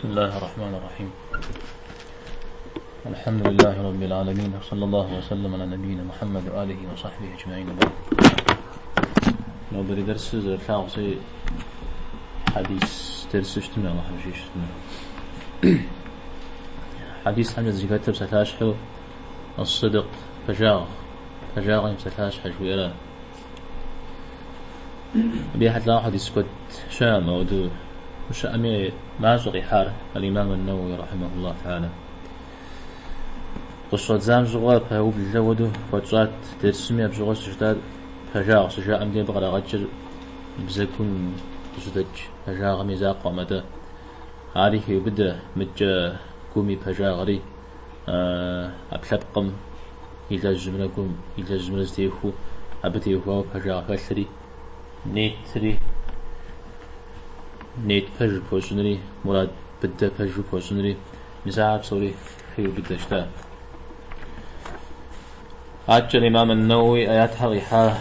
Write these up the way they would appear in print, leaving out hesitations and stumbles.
بسم الله الرحمن الرحيم. الحمد لله رب العالمين، صلى الله وسلم على نبينا محمد وآله وصحبه أجمعين. لو بري درس الثاغسي حديث درس اشتمع الله حبشي اشتمع حديث حمد زكاتب ستاشحو الصدق فجاغ ستاشحو شويرا بيحد لا حديث كت شام ودو مش أمي مازغي حار الإمام النووي رحمه الله تعالى قصة زام زغوا فهو بالجودو وتصات ترسمي بزغوا سجداد فجاغ سجاء أمدين بغرا غجر بزكون زدج فجاغ ميزاق ومدى عليك يبدأ مجا قومي فجاغري أبلبقم إلى الزمركم إلى الزمرزتيخو أبتيخو فجاغ فشري نيت فجر بوشنري مراد بدأ فجر بوشنري مساعد صوري في بدأ شتاء عجل الإمام النووي آيات حريحة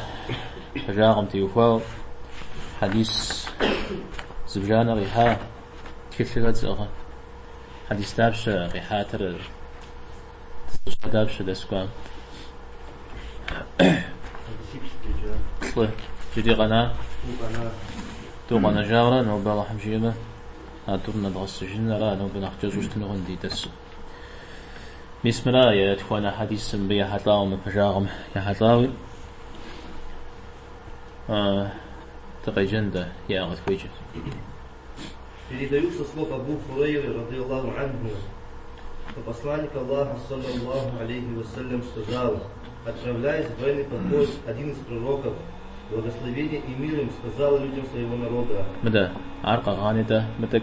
فجاغم تيوفاو حديث زبجان ريحة كيف زغا حديث دابش ريحة تر دابش دسكوان جدي قناة تو قناة جاورا نو بلا حمشيمة هاتورنا بغس جنة لا نو بلا حجاج وشتنغن دي دس بسم الله يا إخوانا حديث بيا حطاو من فجاغم يا حطاوي تقي جندة يا أغد كويجة. Передаются слов Абу Хурайры, радийаллаху анху, что посланник Аллаха, саллаллаху алейхи вассалям, сказал: отправляясь в военный поход, один из пророков, благословение и мир им, сказал людям своего народа. مدى عرق غانيته متك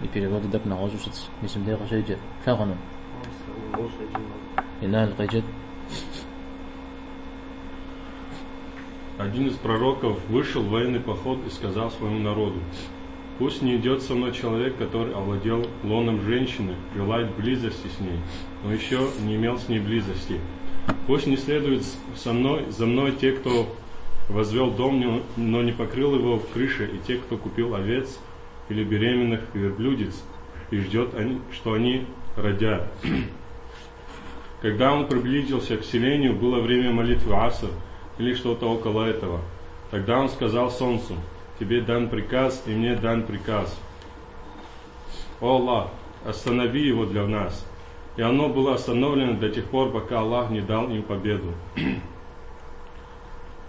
يبيرغود دك نغوزوشت نسم ديغ شيجة شاغنو ينال قيجت. Один из пророков вышел в военный поход и сказал своему народу: пусть не идет со мной человек, который овладел лоном женщины, желает близости с ней, но еще не имел с ней близости. Пусть не следует за мной те, кто возвел дом, но не покрыл его в крыше, и те, кто купил овец или беременных верблюдец, и ждет, что они родят. Когда он приблизился к селению, было время молитвы Аср, или что-то около этого. Тогда он сказал солнцу: тебе дан приказ, и мне дан приказ. О Аллах, останови его для нас. И оно было остановлено до тех пор, пока Аллах не дал им победу.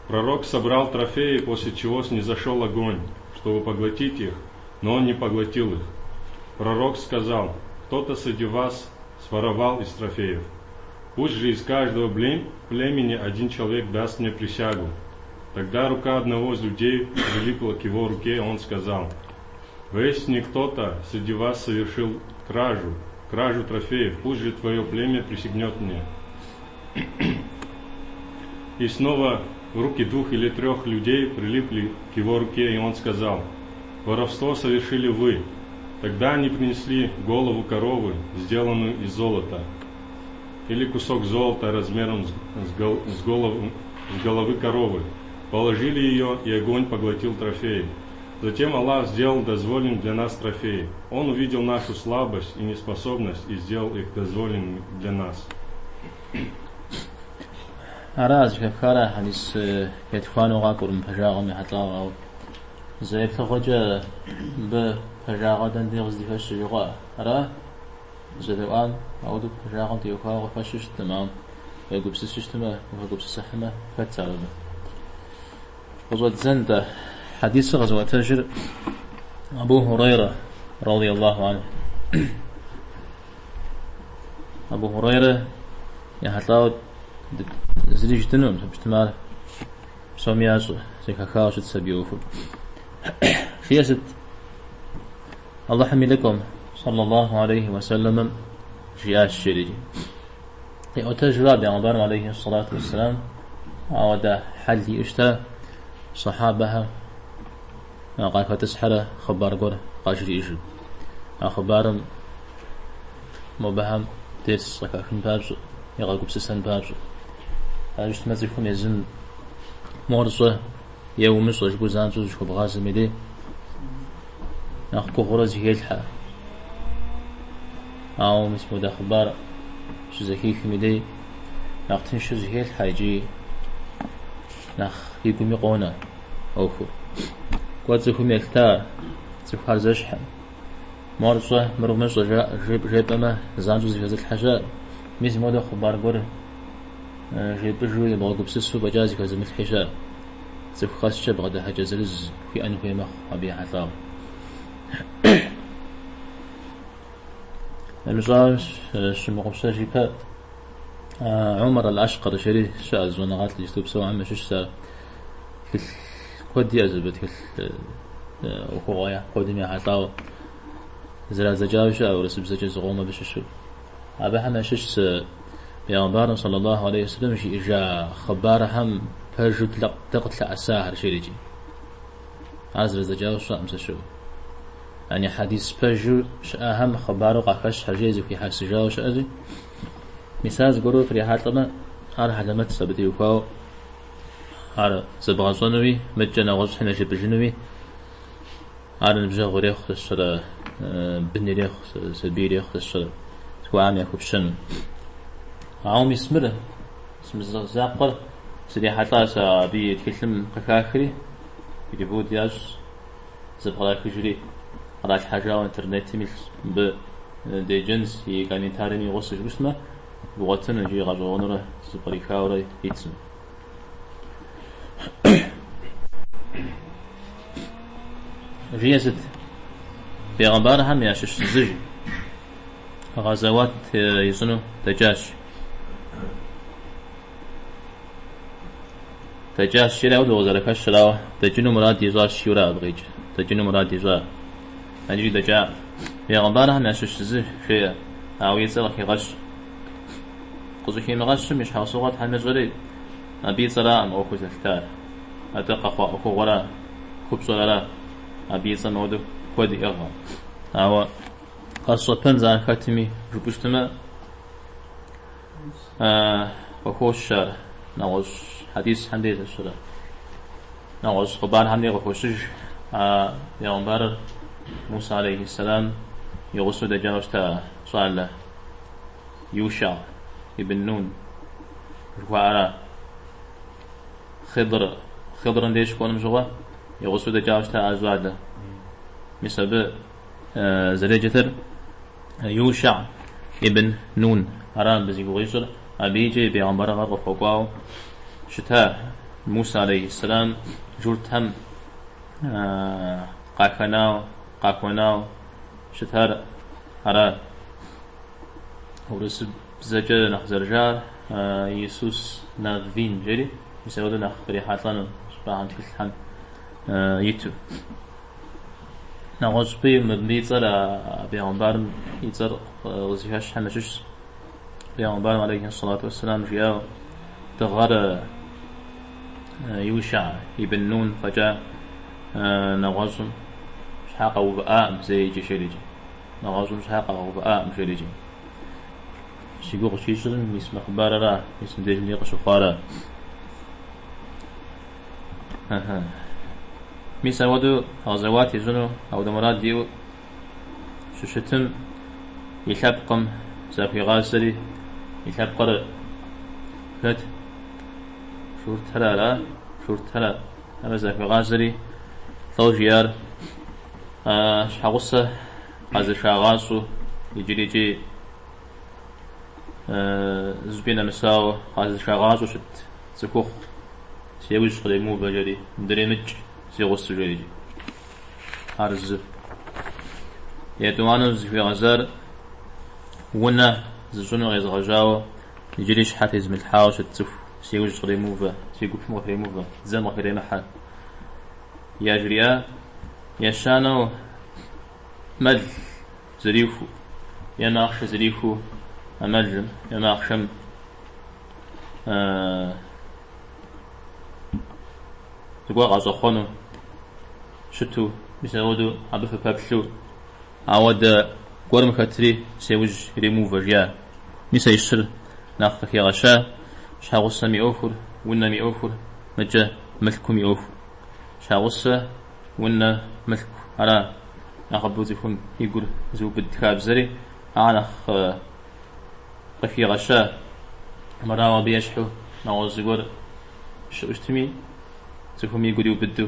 Пророк собрал трофеи, после чего снизошел огонь, чтобы поглотить их, но он не поглотил их. Пророк сказал: кто-то среди вас своровал из трофеев. Пусть же из каждого племени один человек даст мне присягу. Тогда рука одного из людей прилипла к его руке, и он сказал: если кто-то среди вас совершил кражу трофеев, пусть же твое племя присягнет мне. И снова руки 2 или 3 людей прилипли к его руке, и он сказал: воровство совершили вы. Тогда они принесли голову коровы, сделанную из золота, или кусок золота размером с головы коровы, положили ее, и огонь поглотил трофеи. Затем Аллах сделал дозволенным для нас трофеи. Он увидел нашу слабость и неспособность и сделал их дозволенными для нас. أراز كفارة حديث يتخانو غاكور مفجاغم يحطلاو زي بتخرج بفجاغة دندي غزدي فش جغاء أراه زدوان أودو بفجاغم تيوكا وفشش تمام ويقوب سسش تمام ويقوب سسحمة فتسالبه. غزوة زندة حديث غزوة تجر أبو هريرة رضي الله عنه. أبو هريرة يحطلاو زريج تنوم بجتمال سومياز زي كاكاوش تسبيوفو خياسة الله حميلكم صلى الله عليه وسلم جياش شريجي أتجرى بأنبار عليه الصلاة والسلام عودا حلي اشتا صحابها قال فتسحر خبار قرى قاشري إجل أخبار مبهم تيس لكاكن بابزو يغاقب سسن بابزو أجلس مزيكم يزن مورصة يومس وجبو زانزو جكو بغاز ميدي ناخكو غرز هيلحا أو مسمو ده خبار شزكي كمدي نقطن شزهيل حاجي نخ يقوم يقونا أوفو قد زكوم يكتار زكوار زشحن مرصة مرمصة جيب أما زانجو زي الحاجة مسمو ده خبار قر جيب جوي بغضب سسو بجازي كزم الحشاء زكو خاص شب غدا حاجة زلز في أنه يمخ أبي حطاو المزاج شمقبسة جيبها عمر الأشقر شري شاز ونغات اللي يكتب سوا عم شش سا كل قد يأزبت كل وقويا قدمي حطاو زرا زجاوش أو رسب زجاج غومة بششو أبا حما شش بيغمبار صلى الله عليه وسلم شي إجا خبار هم فرجو تقتل أساهر شريجي عزر زجاوش أمس شو يعني حديث فرجو أهم خباره قاكش حرجيزي في حاس جاوش أزي مثال قروا في ريحاتنا على حلمات سبتي وكاو على زبغانصونوي مجانا غزو حنا جيب الجنوي على نبجا غريخ الشرا بني ريخ سبي ريخ الشرا سكو عام يكوب شن عام يسمره اسم الزاقر سري حتى سابي يتكلم كاكري يجيبو دياج زبغلاك جري على الحاجة وانترنت مثل ب دي جنس يكاني تاريني غصش بسمه بغتن يجي غجونره سبريكاوري يتسم جيزت بيغمبار هم ياشش زج غزوات يسنو تجاش شراء ودوغزرك الشراء تجنو مراد يزار شراء بغيج تجنو مراد يزار نجي دجا بيغمبار هم ياشش زج شيء أو يسرق يغش قصدي مغش مش حاصوات حمزوري أبي صلاة أم أخو زفتار أتقى أخو غرا خب صلاة أبي صمودو ودي أغا أو قصة بنزان كاتمي جبشتما أخو الشار نوز حديث حديث الشار نوز خبار حمدي أخو شج يغنبار موسى عليه السلام يغسو دجاوشتا صالة يوشع ابن نون وعلى خضر ليش كون مجوا يغسو دجاوشتا أزواجه مثل زريجتر يوشع ابن نون أران بزي بغيسر أبيجي بيغمبر غرق فوقاو شتاء موسى عليه السلام جورتهم قاكوناو شتار أران ورسب زجاج نخزرجار يسوس نافين جري يسود نخري حاطلنا سبحان تكلحن يتو نغوص بي مبنيتر بيغمبار يتر وزيهاش حمشش بيغمبار عليه الصلاة والسلام جاء تغار يوشع ابن نون فجاء نغوص شحاق وبقاء زي جشريجي نغوص شحاق وبقاء مشريجي شيقوق شيشرن اسم أخبار را اسم ديجن يقش خارا ميسا ودو غزوات يزنو أو دمرات ديو شتم يحبقم زافي غاسري يحبقر فت شورت هلا أما زافي غاسري ثوجيار شحغصة غازر شاغاسو يجري زبينا مساو غازر شاغاسو شت زكوخ سيوش قديمو بجري دريمج سيغص جريجي هارز يتوانو زفي غزار ونا زجونو غيز غجاو يجريش حتى يزم الحاوش تسف سيوش قديمو سيقوف مغريمو زم غير محل يا جريا يشانو مل زريفو يا ناخش زريفو أمجم يا ناخشم تقوى غازوخونو شتو بيساودو عبفة بابلو عود قرم كتري سيوج ريموفر جيا ميسا يشتر ناخفك يا غشا شاغوصة ميوفر ونا ميوفر مجا ملكو ميوفر شاغوصة ونا ملكو على ناخبو زيفون يقول زو بالدكاب زري أنا قفي غشا مراوا بيشحو نعوز يقول شو اشتمي تفهم يقول يبدو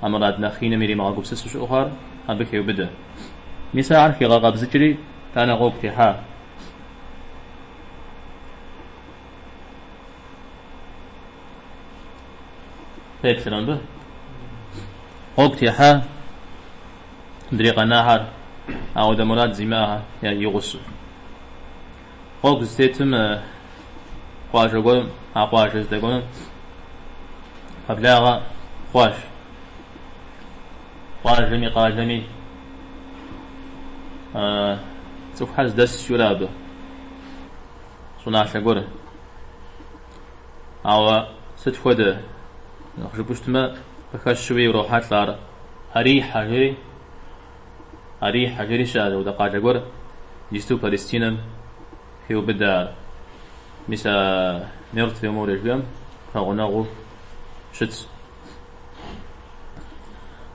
أمراد نخينا ميري ما قبل سس شو أخر أبكي وبدأ مثال عارف يغاقب زجري أنا غوبتي ها هيك سلام به غوبتي ها دريقة نهر أو دمرات زماها يعني يغسل غوب زيتم قواش يقول أقواش يقولون قبلها قواش قاجمي قاجمي سوف حاز دس شرابه صنع شجرة أو ست فده نخرج بشتما بخش شوي وروحات لارا أريح حجري شاد وده قاججرة جستو فلسطين هيو بدا مسا نرت في أمور الجام فغناغو شت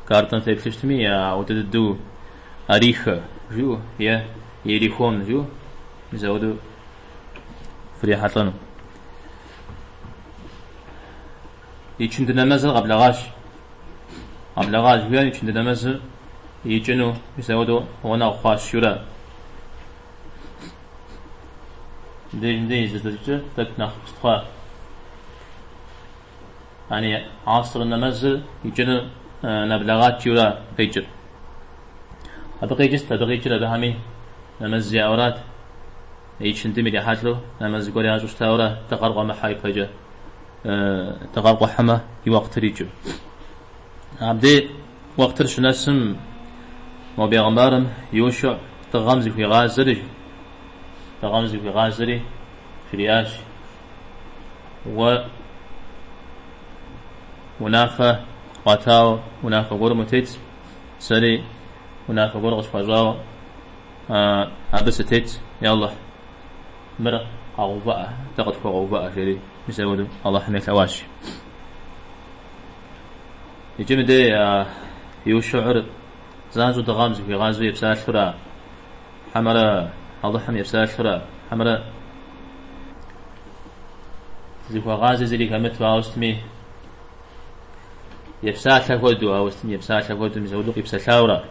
كارتن في بشتمي أو تدو أريخ جو يريخون جو مزودو فريحات لنا يشند نمازل قبل غاش بيان يشند نمازل يجنو مزودو وانا خاش شورا دي زدتش تكنا خطفا يعني عصر النمازل يجنو نبلغات شورا بيجر أبقي جست أبقي جرا بهمي نمزي أورات يشند ملي حاتلو نمز قولي عجوش تاورا تقرق محاي فجأة تقرق حما يوقت ريجو عبدي وقت رشناسم ما بيغمبارم يوشع تغمزي في غازري في رياش ونافة قاتاو ونافة قرمتيت سري ونافة قرغش فجاو عبستيت يالله مرق غوفاء تقد غوفاء شري مسودو الله حميت عواش يجي مدي يوشعر زانزو دغامز في غازو يبسال شرا حمرا الله حمي يبسال شرا حمرا زيكو غازي زي كمت واوستمي يبسال شاكودو واوستمي يبسال شاكودو مسودو يبسال شاورا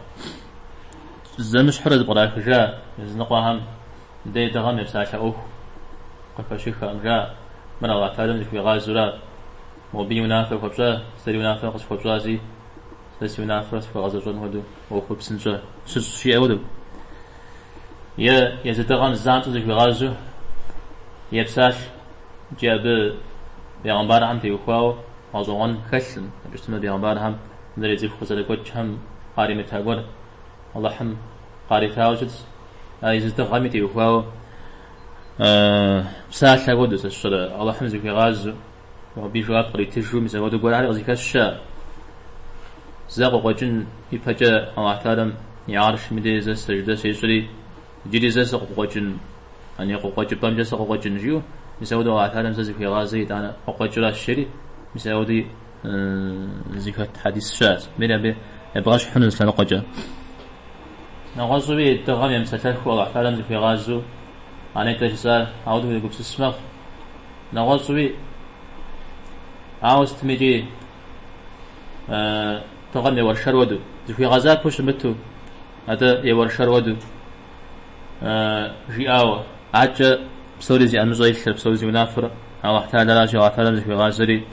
زمش حرز براك جا زنقاهم دي دغام يبسال شاوخ قفشيخ أمجا من الله تعالى في غازورا وبي منافق وبجا سري منافق وبجا زي سري منافق في غازورون هدو وخب سنجا شيء أودو يا زدغام زانتو في غازو يبساش جاب بيغمبار هم تيوخواو غازوان خشن بيشتنا بيغمبار هم ندري زيب خزر قوتش هم قاري متاقور الله هم قاري تاوجد يزدغام تيوخواو بساعة لابد تشتري الله حمزك في غاز وبيجوا قري تجوا مثلا ودو قول على غزيك الشاء زاق وجن يفجأ الله تعالى يعرش مدي زي سجدة سيجري جري زي سق وجن أن يقول وجن بام جسق وجن جيو مثلا ودو الله تعالى زي في غاز يدانا وجن الشري مثلا ودي زكاة حديث شاء بين أبي يبغاش حنون سلام قجا نغازو بي التغام يمسكه والله تعالى في غازو أنا كجسال عاود ويقول سسمخ نغصبي عاوز تميجي تغني ورشر ودو في غزاك وش متو هذا يورشر ودو جاء عجة بسوري زي أنزاي بسوري زي منافر أو احتاج لاجي وعثالم في غازري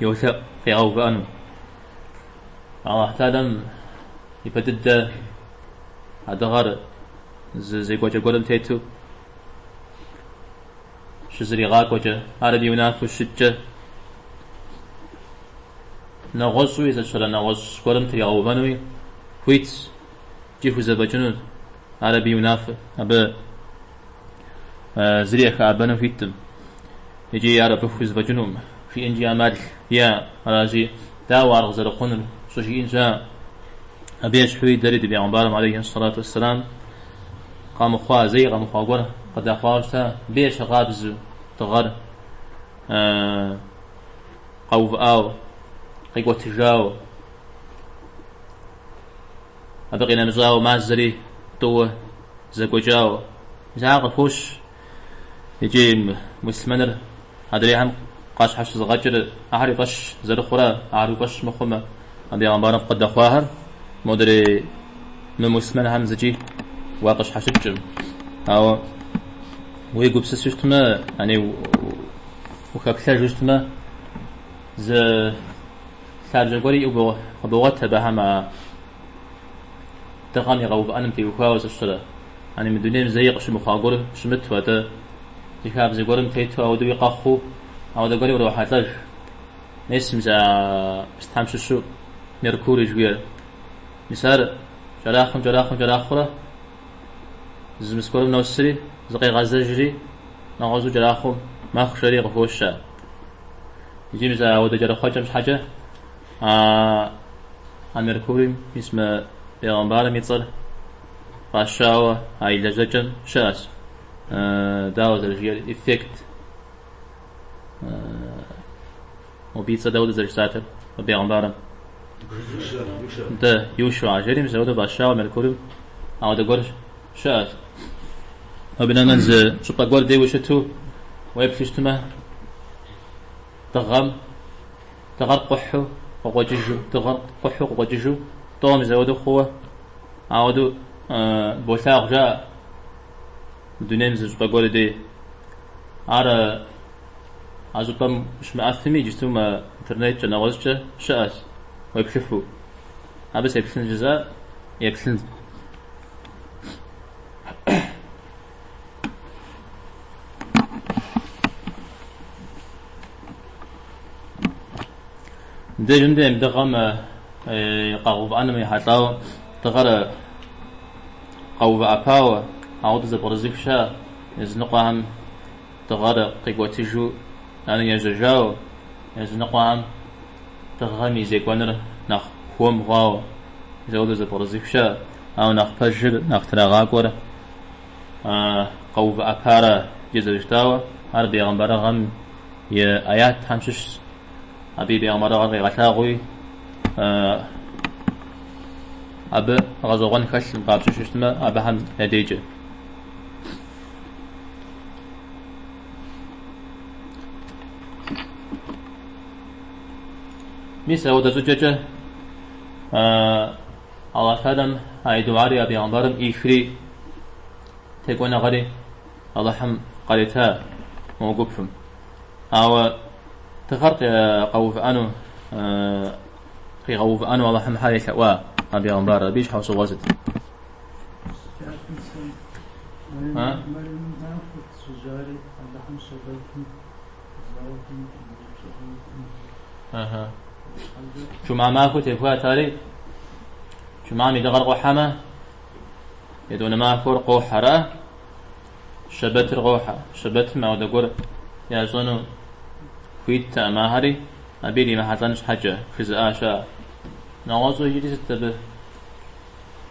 يوثق في عوق أنو أو احتاجم يبدد هذا غر زي قوجة قولم تيتو شزري غاك وجه عربي ونافو الشجة نغص ويزا شلا نغص قولم تري غوبانوي فويت جيفو زبجنون عربي ونافو أبا زريخ عبانو فيتم يجي عربي فوز بجنوم في إنجي عمال يا راجي داو عرغ زرقون سوشي إنجا أبيش حوي دريد بيعنبارم عليه الصلاة والسلام قام خوا زي قام خوا قرة قد أخوارتا بيش غابز تغر قوف آو قيقوة تجاو أبقينا مزاو مازري تو زكوجاو زعق فوش يجي مسلمانر هذا قاش حش زغجر أحري قش زرخورا أحري قش مخمة أبي عمبارم قد أخواهر مدري من مسلمان هم زجي واقش حشجم أو ويجوب سيستما يعني وكأكثر جستما ز خارج قولي أبوغتها بها ما تغني غوب أنا متي وخاوز الشرا يعني من دونين زي قش مخاقور شمت وده يخاف زي قولم تيتو أو دوي قخو أو ده قولي وروح هتلاش نسم زا استهمش شو ميركوري جوير مثال جراخرة زمسكورم نوسري زقي غزجري نغزو جراخم ما خشري غفوشا يجي مثلا وده جراخة مش حاجة ميركوري اسمه بيغمبار ميتصل قاشاوة هاي لججم شاس داوز الجيل إفكت وبيتصل داود زرساتر وبيغمبارم ده يوشع جريم زوده باشاو ملكورم أو ده قرش شاس وبنا ننزل شو بقول ده وشتو ويبكشتما تغم تغرقحو وقججو تغرقحو وقججو توم زوده خوه أو ده بوثاق جاء دنيم زوج بقول ده على عزوبام مش مأثمي جستوما إنترنت جنوازج شاس ويكشفوا أبس يكشن جزاء يكشن ده جندي مدغم قاوب أنا ميحطاو تغرى قاوب أباو عود زبرزيك شا يزنقهم تغرى قيقوتيجو أنا يجاو يزنقهم تغامي زي كونر نخ خوم غاو زود زبرزيك شا أو نخ بجر نخ تراغاكور قوب أكارا جزرشتاو هر بيغمبر غم يا آيات همشش أبي بيغمبر غم غتاغوي أب غزوغن خش بابشش اشتما أب هم هديجه مثل وده زوجة الله فدم هاي دواري أبي عمبارم إيخري تكون غري الله حم قريتها موقفهم أو تخرق قوف أنو في قوف أنو الله حم حالي كوا أبي عمبار بيش حوص وزد ها ها شو ما ماكو تفوا تاري شو ما مي دغر قحمه يدون ما كور قوحرة شبت الغوحة شبت ما ودقور يا زونو كويت ما هري أبيلي ما حطنش حاجة في زآشا نغازو يجي ستبه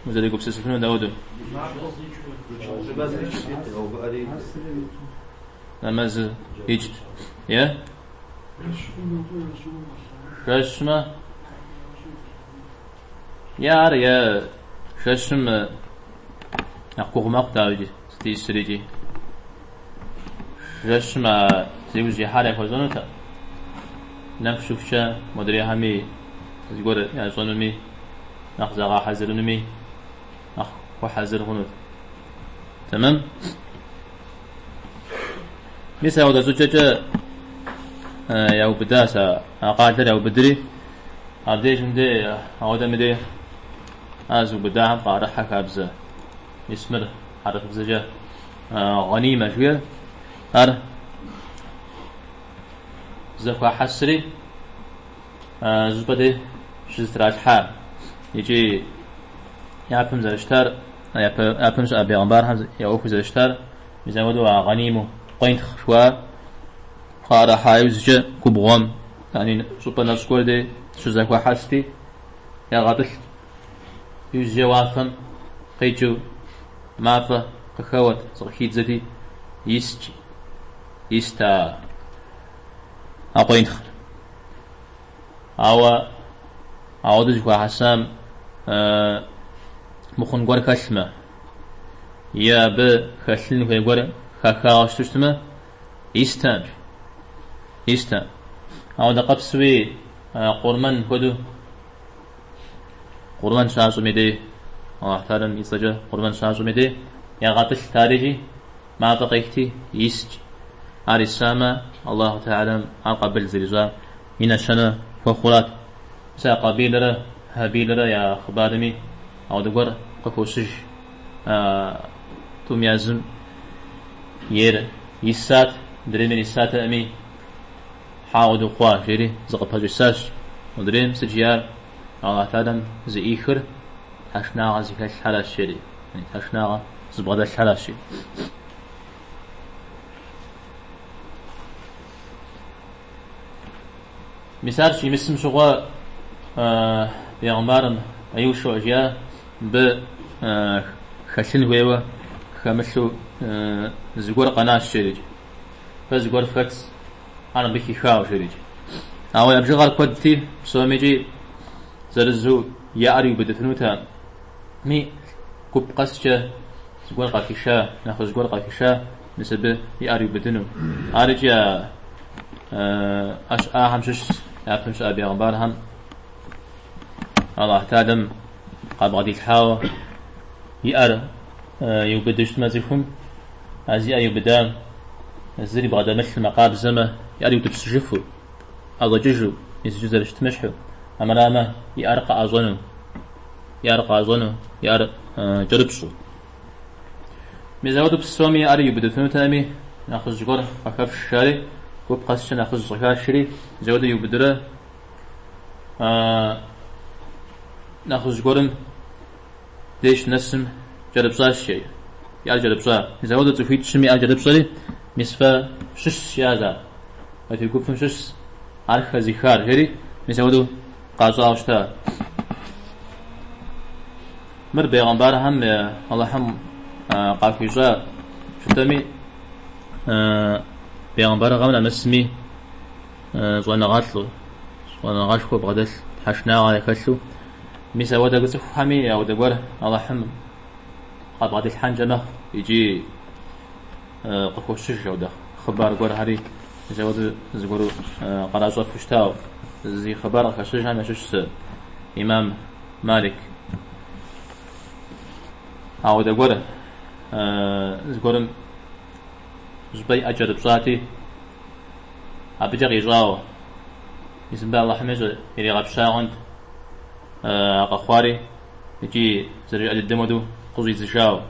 مزدي قبس سفنو داودو نماز يجد يا ششمة يا ششمة نقوم مقطعي ستيسريجي ششمة زوجي حالي خزونتا نفشوفشا مدري همي يقول يا زونمي نخزغا حزرنمي نخ وحزر هنود تمام مثل هذا زوجة يا بداسة قادر يا بدري عبديش مدي هذا مدي أزو بداهم قارح كابزة يسمر عرف بزجة غنيمة شوية أر زكوا حسري زبدي شزتراج حال يجي يعرفم زرشتر يعرفم أبي غنبار هم يأوكو زرشتر يزودوا غنيمو قينت خشوا قارة حايوزجة كوبغم يعني سوبر نسكور دي شو زكوا حسري يا غابل يوزجي وافم قيجو مافا قخوت صغيت زدي يسجي يستا أقوين خل أو دجوا حسام مخن قور كشمة يا ب خلين في قرة خاخاش تشتمه يستان أو دقب سوي قرمان كدو قرمان شاشو ميدي الله تعالى يسجى قرمان شاشو ميدي يا غاتش تاريخي ما بقيتي يسج السامة الله تعالى قبل زلزال من الشنا فخورات سا قبيلة هابيلة يا خبارمي أو دقر قفوسج توم يازم ير يسات دريم يسات أمي حاود وقوا جري زق بجساش ودريم سجيار الله تعالى زي إخر تشناغ زي الحلا شري يعني تشناغ زبغدا الحلا شري مثال شي مسم شغوا بيغمارن أيوشو أجيا ب خشن هو خمسو زغور قناش شريج فزغور فكس أنا بكي خاو شريج أو يبجغال قدتي سوميجي زرزو ياري بدفنوتا مي كوب قسجة زغور قاكيشا ناخذ زغور قاكيشا نسبة ياري بدنو أرجع أش همشش يفهمش أبي غبارهم الله تعلم قد غادي تحاول يأر يبدش مازيفهم أزي يبدا الزري بعد مثل مقاب زمه يأر يتبسجفه الله ججو يسجد تمشحه أما راما يأرق أظنه يأر جربشو مزود بسومي يأر يبدا ثنو تامي ناخذ جور فكف الشاري وبقاش ناخذ زكاة شري زود يبدره ناخذ جورن ليش نسم جرب صار شيء يا جرب صار زود تفيد شمي أجرب صاري مسفا شش يازا وفي كوفن شش عارف زخار هري مسودو قاصا وشتا مر بيغمبار هم الله هم قافيزا شتمي بيغمبار غمنا مسمي زوانا غاشكو بغدل حشنا على كشلو ميسا ودا قصف حمي أو دقور الله حم قد غادي الحنجمة يجي قفو الشجة ودا خبار قور هاري زود زقورو قراصة فشتاو زي خبار خشجة مشش إمام مالك أو دقور زقورم زبي أجر بصاتي أبجر يجاو يسمى الله حميزو يلي غابشاغند قخواري يجي زرع الدمدو قوزي زشاو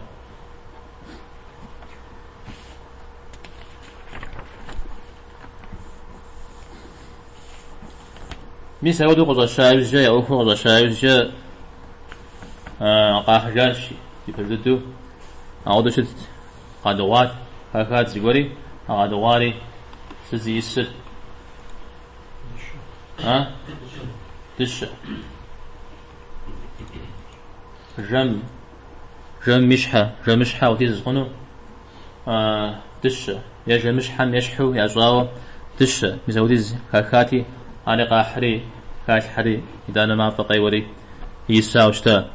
ميسا ودو قوزا شايوز جا يوفو قوزا شايوز جا قاحجاش يبردو أعودو شد قادوات هاكات زيقوري قادواري سزي يسر دشة جم مشحة وتيزقنو دشة يا جمشحة يشحو يا زاو دشة مزوديز كاكاتي أنا قاحري كاش حري إذا أنا ما فقي وري يساو شتا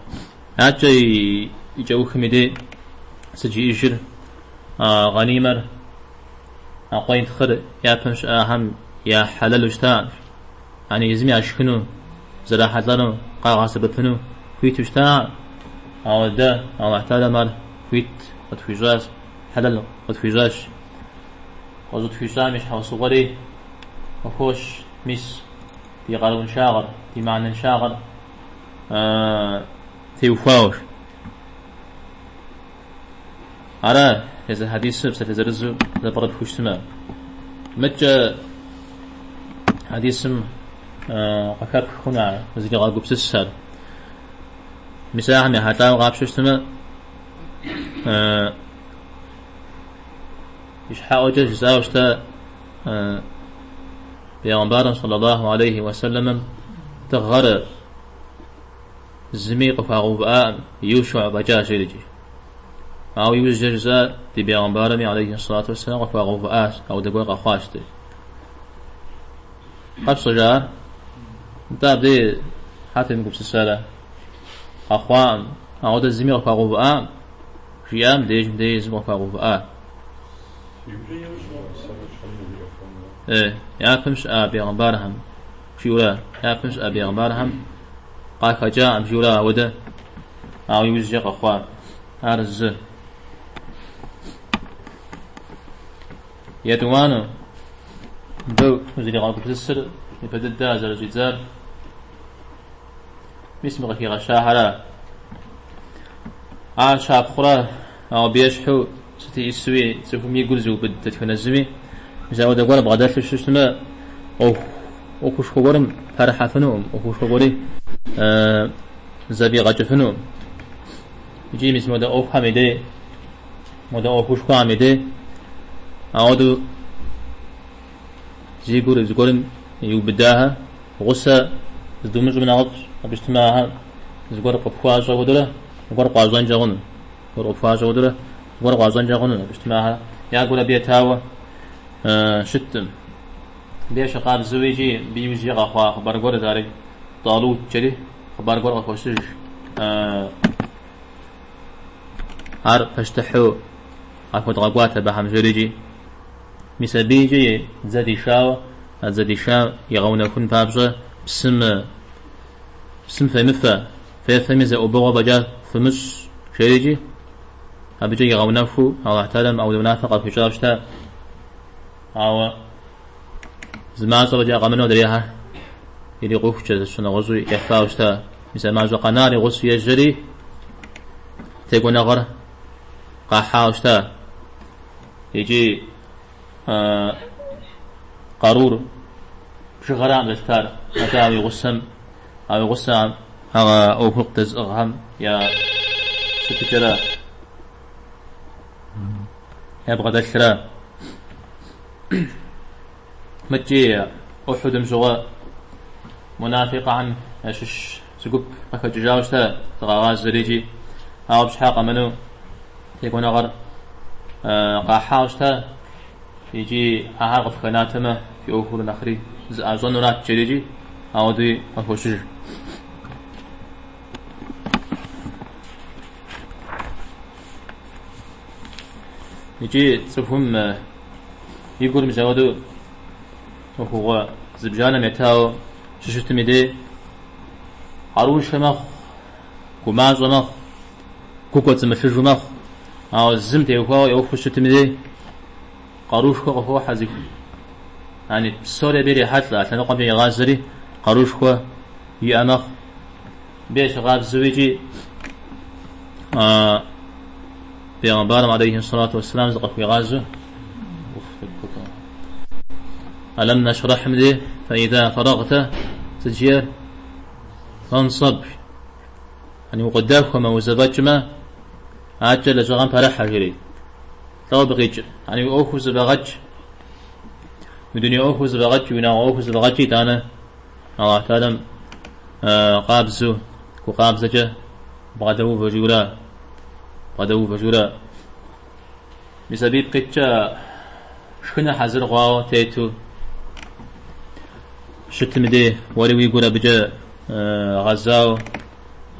أجي يجو خميدي سجي إجر غنيمر أقوين خر يا بمش أهم يا حلال شتا يعني يزمي أشكنو زراحة لانو قاقا سببنو كويت وشتا أو دا أو احتاج مال كويت وتفيجاش حلال وتفيجاش وزود فيجا مش حوصغري وخوش مس دي قالون شاغر دي معنى شاغر تيوفاوش أرى هذا الحديث ستزرزو لبرد فوشتما متى حديث قفاك خنا مزيد غاب بسسر مساحة من حتى غاب شوشتما يشحاء وجه جزاوشتا بيغمبارا صلى الله عليه وسلم تغرر زميق فاغوباء يوشع بجاجرجي أو يوجد جزاء دي بيغمبارا عليه الصلاة والسلام فاغوباء أو دقوق خواشتي قبص جار تابدي حتى نقول سلسلة أخوان أو الزميل فاغوباء جيام ديز مقاقو يا فمش بيغمبارهم جولا يا فمش بيغمبارهم قاك جاء جولا وده أو يوزق أخوان أرز يدوانو دو وزيري غاقو بتسر يبدد دازر جيزار بسم غكي غشاهرة شاب خورا أو بيشحو ستي يسوي سوكم يقولزو بدت كنزمي زاود أقول بغداد الشتما أو كوش خورم فرحة فنوم أو كوش خوري زبي غاج فنوم يجي مثل مدا أو حميدة مدا أو كوش حميدة أعودو زيقورم يوبداها غصة زدومش من عطش أبشتماها زقور قفواج ودره زقور قازان جاون زقور قفواج ودره زقور قازان جاون أبشتماها يا قول بيتاوى شتم بيش قاب زويجي بيوزي غخوا خبر قول داري طالوت جري خبر قول غخوشج هار فاشتحو أخذ غقواته بهم جريجي مسبيجي زدي شاو يغون كن بابجة بسم فمفا فمزة أبوه بجا فمش شريجي أبجي يغون فو أو احترم أو نافق في شاشته أو زمان صبجا غمنو دريها يلي قوف جد شنو غزو يفاوشتا مثل ما جو قناري غسو يجري تيقو نغر قاحاوشتا يجي قارور شغرام لستار أتاوي غسم أو غسام أو فوق تزغهم يا ستجرا يبغى دشرا متجي أحد مشغى منافق عن أشش سقوب أخجاوشتا تغاز زريجي أو بشحاق منو يكون غر قاحاوشتا يجي أعرف خناتمه في أوفر الأخري أظنونات جريجي أو دي أفوشج يجي تفهم يقول مزودو وهو زبجانا متاو ششت مدي عروش مخ كماز مخ كوكوت مشج مخ أو زمت يوفا يوفشت مدي قاروش خو هو حزق يعني سوري بيري حتى عشان نقوم بيغازري قاروش خو يأمخ بيش غاب زويجي بيغمبارم عليه الصلاة والسلام زقف بيغازو ألم نشرح مدي فإذا فرغت تجير فانصب يعني وقداك وما وزبجما عجل جغان فرحة جري تو بغيج يعني أوخز بغج بدنيا أوخز بغج ونا أوخز بغج تانا الله تعالى قابزو وقابزجه بغدو فجورا بسبب قتشا شكنا حزر غاو تيتو شتمدي ولي يقول بجا غزاو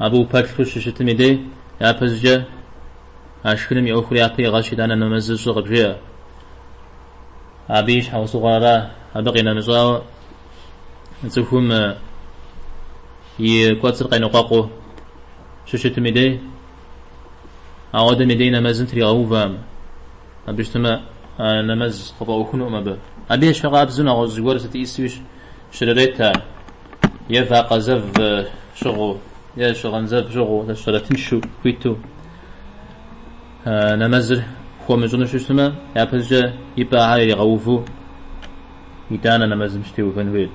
أبو بكر شتمدي يا بزجا أشكرم يأخذ يعطي غاشي أنا نمزج صغب جيا أبيش حوص غارة أبقينا نزاو نتفهم يقاتل قينقاقو ششت مدي أعود مدي نمزن تري غوفام أبيشتما نمز خطأ خنو مبا أبيش شغاب زنا غزوار ستيسويش شرريتا يفاق زف شغو يا شغن زف شغو تشترتن شو كويتو نمزر هو مجنون شو اسمه يا بزجا يبقى على يغوفو يتانا نمزر مشتيو فنويل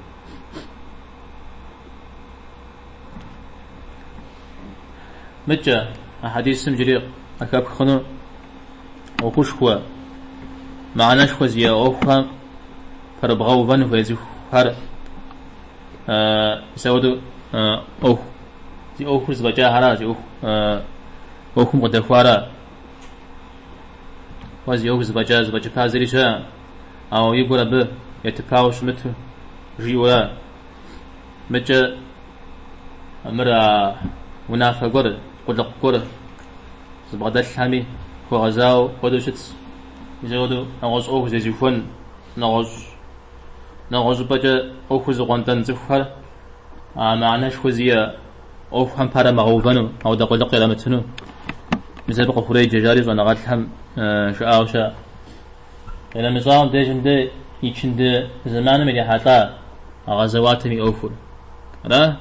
متى أحاديث سمجري أكاب خنو وكوش هو معناش خوزيا أوفا فربغو فنو فيزي هر يسودو أوه زي أوه زبجا هرا زي أوه مقدفوارا وزي أوه زبجا بازري شا أو يقول به يتفاوش متو جيولا متى مرا منافق قرد قلق قرد زبادل حامي وغزاو ودوشت يزودو نغوز أوه زيزيفون نغوز بجا أوه زغوانتان زفر معناش خوزية أوه هم بارا مغوفانو أو دقل دقل أمتنو مثل بقى خوري ججاري زوانا غاتلهم شاء وشاء إلا مزاهم ديجن دي يكشن دي زمان ملي حاطا غزواتمي أوفر لا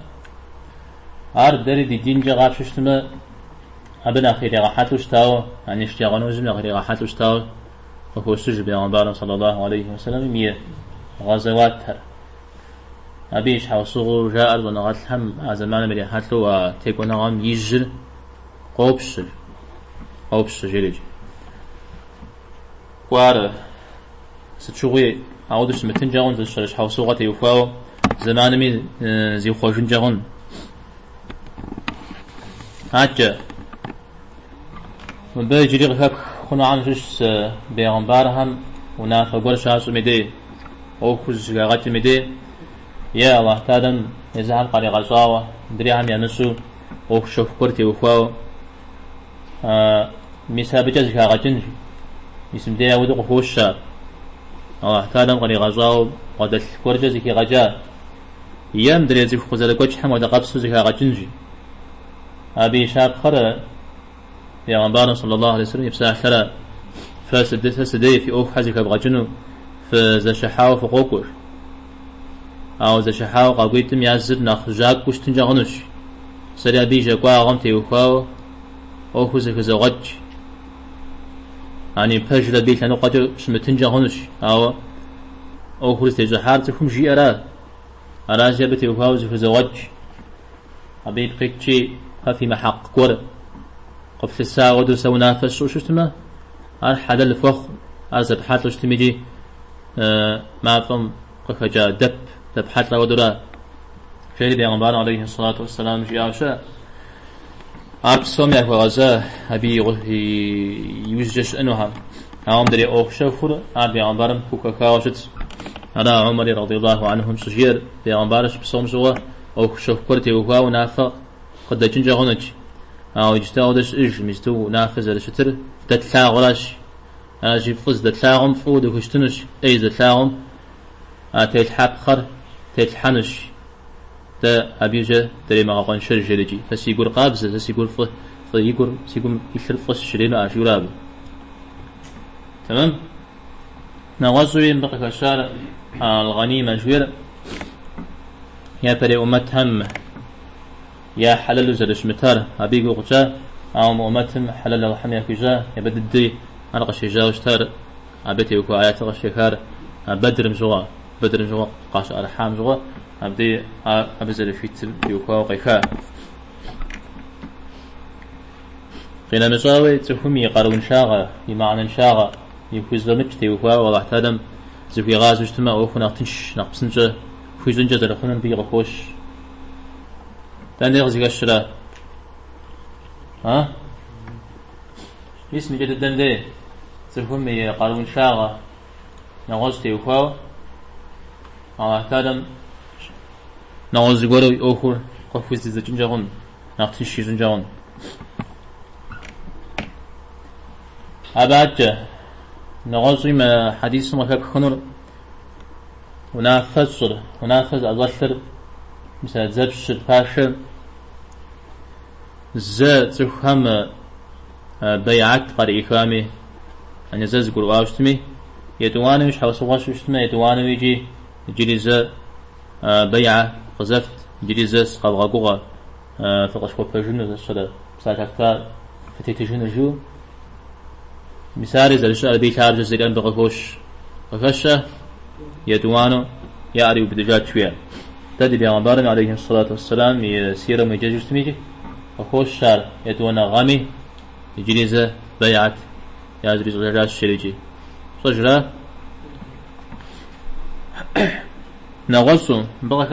عارف داري دي دين جا غاب ششتما أبنا خيري غاحات وشتاو يعني اشتياغانو زمنا خيري غاحات وشتاو وهو السجل بيغنبارا صلى الله عليه وسلم مية غزوات هر أبيش حوصغو جاء أرض ونغات الهم زمان ملي حاطلو وتيكو نغام يجل قوبشل جيليج قوار ستشوغي عودش متن جاغن تشرش حوصغات يوفاو زمان مي زي خوشن جاغن هاتجا من بيجي غاب خنا عن جس بيغنبارهم ونافع قرشاس ميدي أو خوز غاغات ميدي يا الله تادم يزعل قاري غزاوة دريهم ينسو أو شوف كرتي وفاو مسابجة غاغاتنج اسم ديا ودق خوشا الله تادم قاري غزاو قدل كرجة زكي غجا يام دري زي خوزا لكوش حمد قبسو زكي غاغاتنج أبي شاب خرا يا غنبار صلى الله عليه وسلم يفسح خرا فسدي في أوف حزك بغجنو فزا شحاو فقوكور أو زا شحاو قاقويتم يعزد ناخ جاك كوش تنجاغنوش سريع بيجا قوا غمتي وخاو أوف زك زغج يعني بجل بيت لأنو قاجو شمتنجاغنوش أو أوف زي زحار تكم جي أرا جابتي وخاو زك زغج أبي بقيتشي في محق كور قفل الساعة ودو سو نافس وشو تما حدا الفخ أرزب حاتلوش تميجي ما فهم قفجا دب حاتلا ودورا شيري بيغنبار عليه الصلاة والسلام جياشا أبسوم يكو غزا أبي يوزجش أنوها هاهم دري أوخ شوفر بيغنبارم كوكا كاوشت أنا عمري رضي الله عنهم سجير بيغنبارش بسوم زوا أوخ شوف كورتي وخاو نافق قد جنجا غنج أو يجتاو دش مستو نافذ الشتر دتلا غلاش أجيب فز دتلاهم فود وكشتنش أي دتلاهم تيتحاب خر تيتحنش تا أبيجا تري ما غان شر جلجي فسيقول قابز فسيقول فيقول سيقول يشر فس شرين أشوراب تمام نغزوين بقى كشار الغنيمة جوير يا بري أمتهم يا حلال زرش متار أبي قوجا أو أمتهم حلال الحمية كجا يبددي أنا قش جاوشتار أبتي وكو آيات غشيكار بدر مجوا قاش أرحام جوا أبدي أبزل فيتم يوكو قيكا قينا مجاوي تفهمي قارون شاغة بمعنى شاغة يكوز لمجتي وكو والله تادم زفي غاز اجتماع وخنا تنش نقصنجا فيزنجا دلخنا بيغفوش تاني غزي قشرة ها اسم جدد دندي تفهمي قارون شاغة نغزتي وكو الله تادم نغز قولوا أخر قفوز دي زنجاغن نقتنشي زنجاغن أبعد نغزي ما حديث مكاك خنر ونافذ أظلر مثل زبش الفاشر تفهم بيعت قري إكرامي أن يزاز قولوا أوشتمي يدواني مش حوصواش وشتمي يدواني ويجي جليزة بيعة قذفت جليزة قبغاقوغا فقش خوفا جنو زشرة بساكتا فتيت جنو جو مساري زلشة البيت عارجة زيقان بغفوش غفشة يدوانو يعري وبدجات شوية تدي بيغنبارنا عليه الصلاة والسلام يسيرا ميجاجر تميجي وخوش شار يدوانا غامي جليزة بيعت يازري زلجات الشريجي صجرة نغصو بغا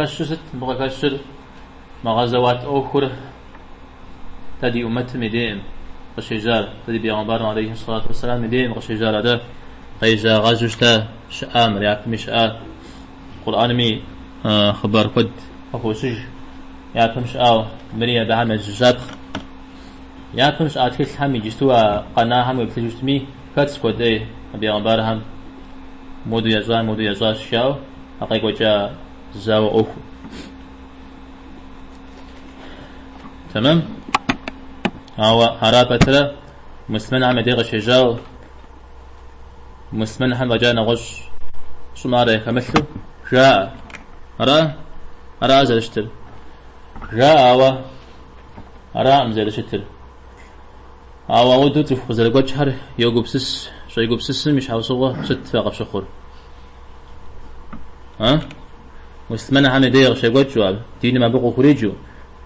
كشر مغازوات أخرى تدي أمت مدين قشيجار تدي بيغنبارنا عليه الصلاة والسلام مدين قشيجار هذا قيجا غازوشتا شآم رياك مشآ قرآن مي خبر قد أخو سج ياكم شآو مريا بعمل جزاب يا مش أتكلم هم يجستوا قناة هم يبتجستمي كاتس كودي بيغمبارهم مودو يزوا شاو أقاي وجا زاو أوكو تمام. هو هرابتره مسلمان هم ديغ شجاو مسلمان هم وجا نغش شماره كمثلو جاء أرى زلشتر جاء أرى مزلشتر أو ودو تفخ زلقوت شهر يوقبسس شو يوقبسس مش حوصوه ست فاقب شخور مسلمان هم ديغ شجوت جواب دين ما بقو خريجو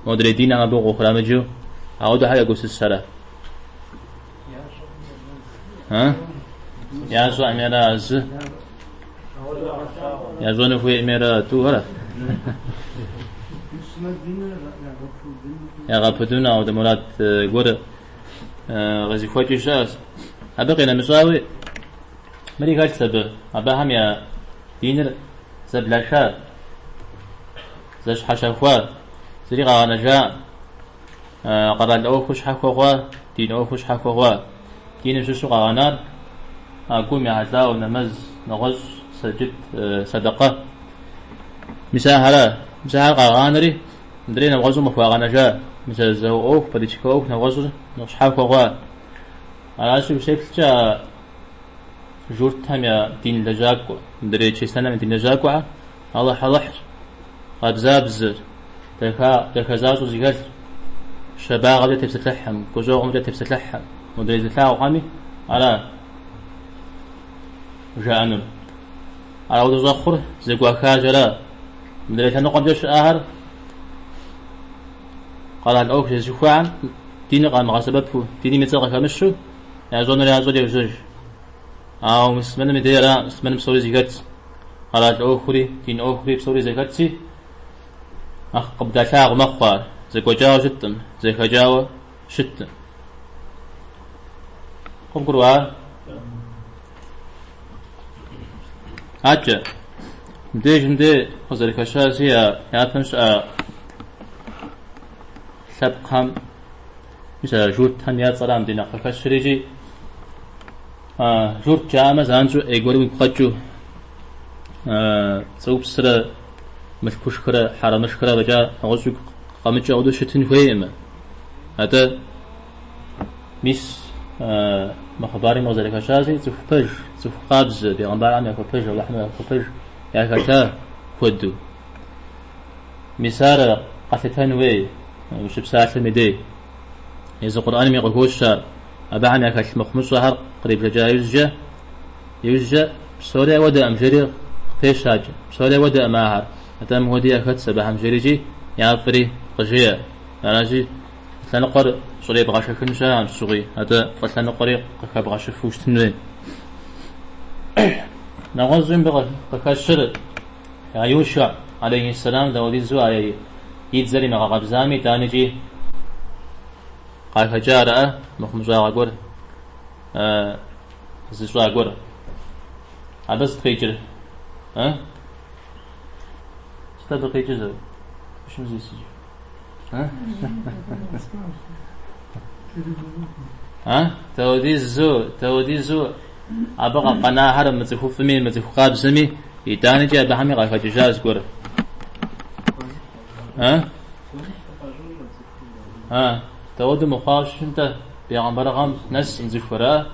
مدري دين ما بقو خرامجو أو ده حاجة يوقبسس سرا يا زو أميرا ز يا زو نفوي أميرا تو هلا يا غابدونا أو دمولات غور غزي خواتي شاس أبقينا مساوي مري قال سب أبهم يا دينر زبلاشا زش حشا خوا زري غانا جا قرال أو خوش حكوا خوا دين أو خوش حكوا خوا دين شو غانا أقوم يا هزاو نمز نغز سجد صدقة مساهرة غانري ندري نغزو مخوا غانا جا مثل زو أوك بديشكو أوك نغزو نشحاك وغوا على شو بشكل جا جورت هم يا دين لجاكو ندري شيء سنة من دين لجاكو الله حلحر غبزاب زر دكا زازو زيغل شباب غدا تبسلحم كوزو غدا تبسلحم ندري زتلاو قامي على جانم على ود زخر زيغوا كاجرا ندري تنقم جش آهر قال الأوك جزوفان دين قام غسبته دين متساق كمشوا يا زون يا زود يوزج أو مسمن مديرا مسمن بسوري زكاة قال الأوكري دين أوكري بسوري زكاتي قبل ثاغ مخبار زكوا جاو شتم زكوا جاو شتم قم قروا أجا مدي خزر كشاسي يا تمش سبقهم مثل جورت هنيات صرام دينا كشريجي جورت جامع زانجو إيقولي بقجو صوب سر مشكوش كره حرامش كره بجا أغزو قامتش أودو شتن فيهم هذا ميس مخباري موزاري كشاسي زفبج زفقابز بيغنبار عم يكفبج ولحمة يكفبج يكتا كودو مسار قتتان وي وش بساعة المدي إذا القرآن يقولش أبا عم يكش مخمس شهر قريب جا يوزجا بسوريا ودا أمجري فيش حاجة بسوريا ودا ماهر أتم ودي أكت سبع أمجريجي يعفري قجية أراجي فلنقر سوريا بغاشة كنشا عم سوري هذا فلنقر بغاشة فوش تنوين نغزين بغاشر يوشع عليه السلام داودي زوايا يتزري مع قبزامي تانجي قال هجارة مخمزا غور زجوا غور عبس بقيجر استاذ بقيجر شو زي سيجي تودي زو أبغى قناة هرم متخوف مين متخوف قابزمي يتانجي أبهمي قال هجاز غور تود مخاش انت بيغمبر غام ناس مزفرا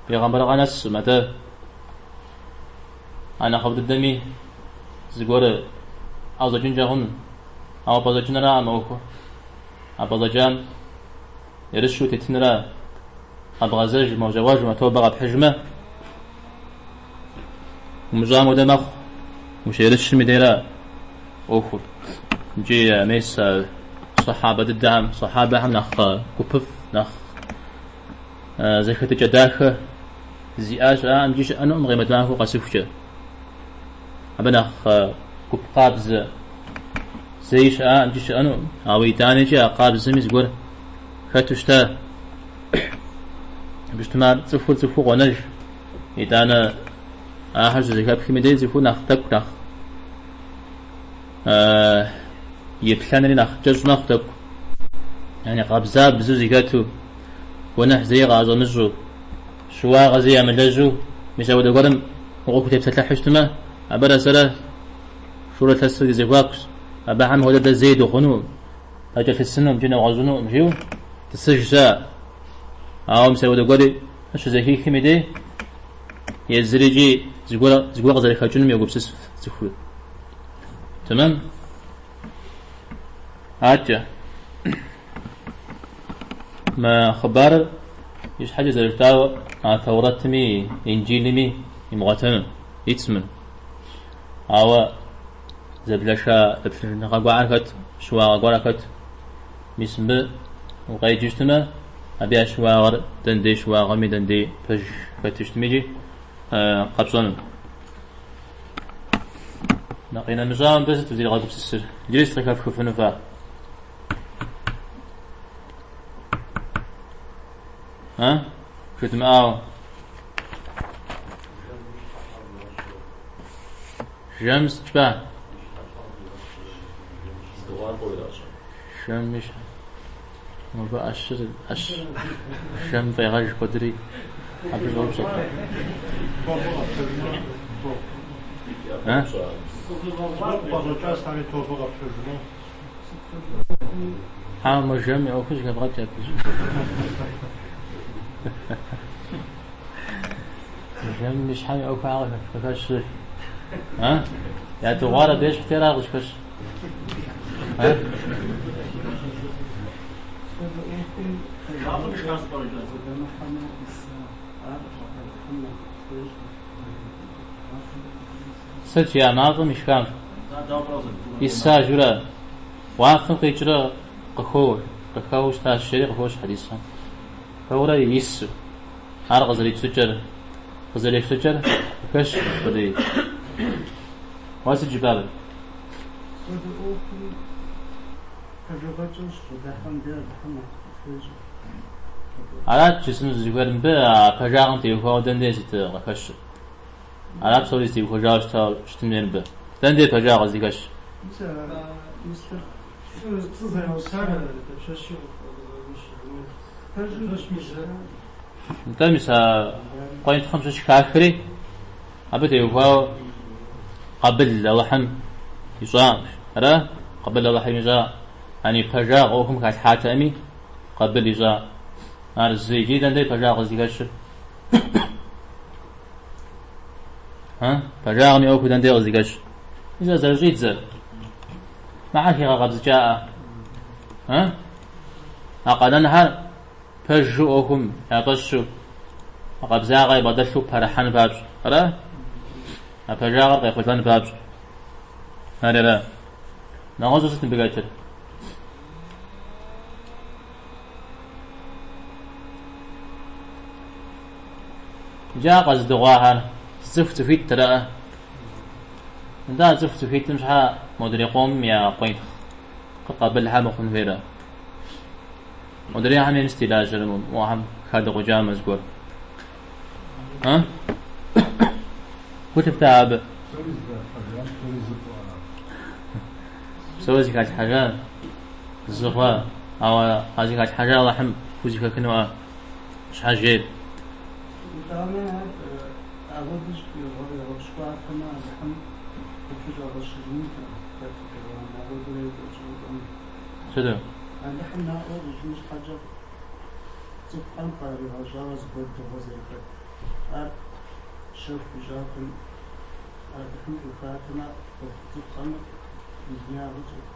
بيغمبر غام ناس متى انا خبط الدمي زغور ازجن جهون او بازجن را موكو ابازجان يرشو تتنرا ابغازج موجواج ما توبغ بحجمه ومجام دمخ مش يرش مديرا اوفر جي ميس صحابة الدعم صحابة هم نخ كوبف نخ زي كتو جداخ زياش أم جيش أنا غيمة معه قصفشة أبنخ كوب قابز زيش أم جيش أنا أوي تاني جا قابز ميز قول كتوشتا بجتماع تفو غنج إتانا أحد زي كاب خميدين تفو نخ تك نخ يبلانني نخ جز نخ تك يعني قابزاب بزو زيكاتو ونح زي غازو مزو شوا غزي ملجو مساود قرم وقوك تبتلح حشتما أبدا سلا شورة تسر زي واكس أبا عم هو ده زيد وخنو أجل في السنة مجينا وغازونو مجيو تسجسا أو مساود قري أشو زي هي خميدي يزريجي زقوق زي خاجون ميوقف سس زخول تمام هاتجا ما خبر يش حاجة زي التاو تورات مي إنجيل مي يمغتن يتسمن أو زبلشا نقاقواركت شوا قواركت ميسمب وقاي جشتما أبي أشواغر دندي شواغر مي دندي فج فتشتميجي قبصان نقينا نظام بس تزيد غاقب سسر جلس تخاف كفن فا ها شوت معاو شمس تبع شمس ما بقى أشر شم بيغاج قدري أبرز غلبسك ها ما جمع أو كذا كبغت تأكل جمع مش حامي أو كعارف فكاش ها يا تغارة بيش كتير أغش كش ها ست يا ناظم إشكام يساجرا واقف كيجرا قخوش تاع الشريق قخوش حديثا فورا يسو هار غزلي تسجر غزلي تسجر كش بدي واسد جبال على جسم زيغرن با كجاغن تيخو دنديت غكش على بسوليس تيخو جاش تا شتمين با دندي كجاغ زيغش تمسا قايت 5 كافري أبدا يخو قبل اللحم يصام أرى قبل اللحم يزا يعني كجاغ أوهم كاش حاتمي قبل يزا أنا زي جدا ده كجاغ زيغش ها كجاغني أوكو دندي زيغش إذا زرجيت زر معك غابز جاء ها أقدن هر فجو أوكم يعطشوا أقبزا غاي بدشوا فرحان بابج أرى أفجاغر غاي خلفان بابج هذا لا نغزو ستن بقاتل جاء قصد غاهر زفت فيت ترى دا زفت فيت مشها مدري قوم يا قوين قبلها مخن فيرا مدري هم ينستلاج وهم خادق جامز قول ها كتب تعب سوى زكاة حاجة الزغوة أو زكاة حاجة لحم وزكاة كنوع مش حاجة شدو لحنا مش حاجة سبحان قاري هجاز بود وزيك شوف جاكم لحم وفاتنا سبحان الدنيا وجهك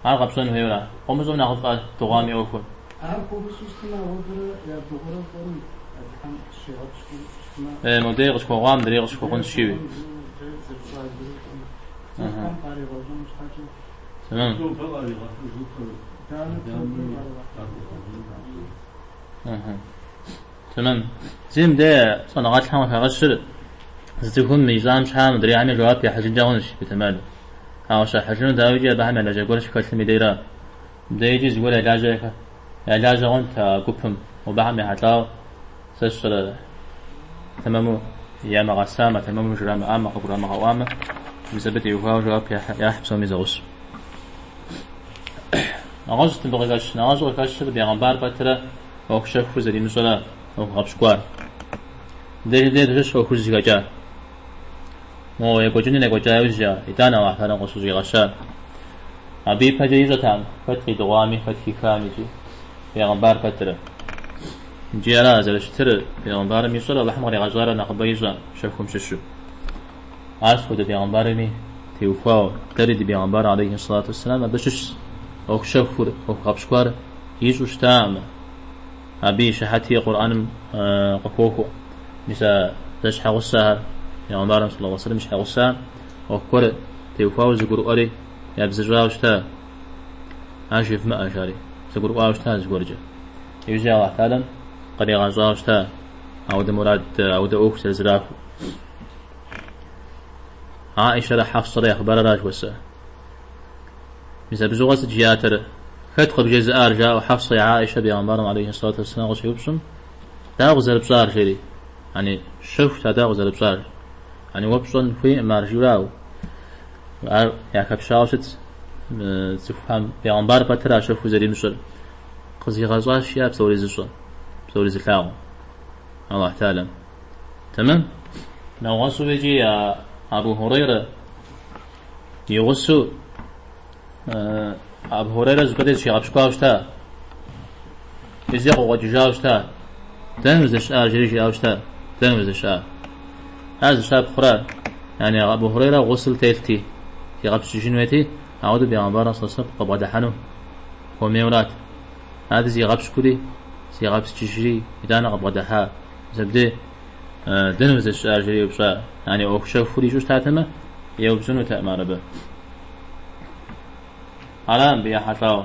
هذا قبسون هيولا قوم زون ناخذ تغامي أوكل أعرفوا بسوسنا ودر يا دغرا فون لحم شيرات شكما مودي غش قوام دري غش قون شيوي سبحان قاري هجاز مش حاجة تمام تمام زين ده صنعات حما فغشر زتكون ميزان شحال مدري عامل جواب يا حجين جاونش بتمال أو شا حجين داوجي بهم على جاكورش كل مديرة ده يجي زقول علاجه وانت قبهم وبهم يحطوا سشر تمامو يا مغسامة تمامو جرام أما قبر أما قوامة بسبب يوفاو جواب يا حبسو ميزوس أغاز تبغيش نغاز وكاش بيعمر بترى أو شاف زي مثلا أو غبشكوار ده رش أو خرج جاء مو يقولون إنه جاء وجاء إدانا واحد أنا قصوصي غشان أبي فجيزة تام فتحي دوامي فتحي كامجي بيعمر بترى جيرا زلشتر بيعمر ميسر الله حمر غزارة نقبيزة شافكم ششو عارف خد بيعمرني تيوفاو تريد بيعمر عليه الصلاة والسلام بشش أو شافور أو غبشكوار يجوش تام أبي شحتي قرآن قفوكو مثل زش حوسها يا عمر صلى الله عليه وسلم مش حوسها أو كور تيوفاو زجور أري يا بزجاوش تا عاشف ما أشاري زجور أوش تا زجورجة يجي الله تعالى قد يغزاوش تا أو دمراد أو دأوك سلزراف عائشة لحفصة أخبار راج وسا مثل بزوغة جياتر كتخب جزء أرجاء وحفصة عائشة بيغمبارهم عليه الصلاة والسلام غش يبسم داغزر بصار شري يعني شوف داغزر بصار يعني وبصن في مارجولاو يا كبشاوشت تفهم بيغمبار بترا شوف زري مشل قصي غزاش يا بسوري زشون بسوري زكاو الله تعالى تمام لو غصو بيجي يا أبو هريرة يغسو أبو هريرة زبدت شيء أبشكاوشتا يزيق وجاوشتا تنوز الشعر جريجي أوشتا تنوز الشعر هذا الشعر خرا يعني أبو هريرة غسل تيلتي في غبش جنوتي أعود بيعمبارا صلصة قبض حنو وميولات هذا زي غبش كلي زي غبش تجري إدانا قبض حا زبدي دنوز الشعر جري بشا يعني أو شوف فوري جوش تاتما يوبزنو تأمار به علام بيا حتى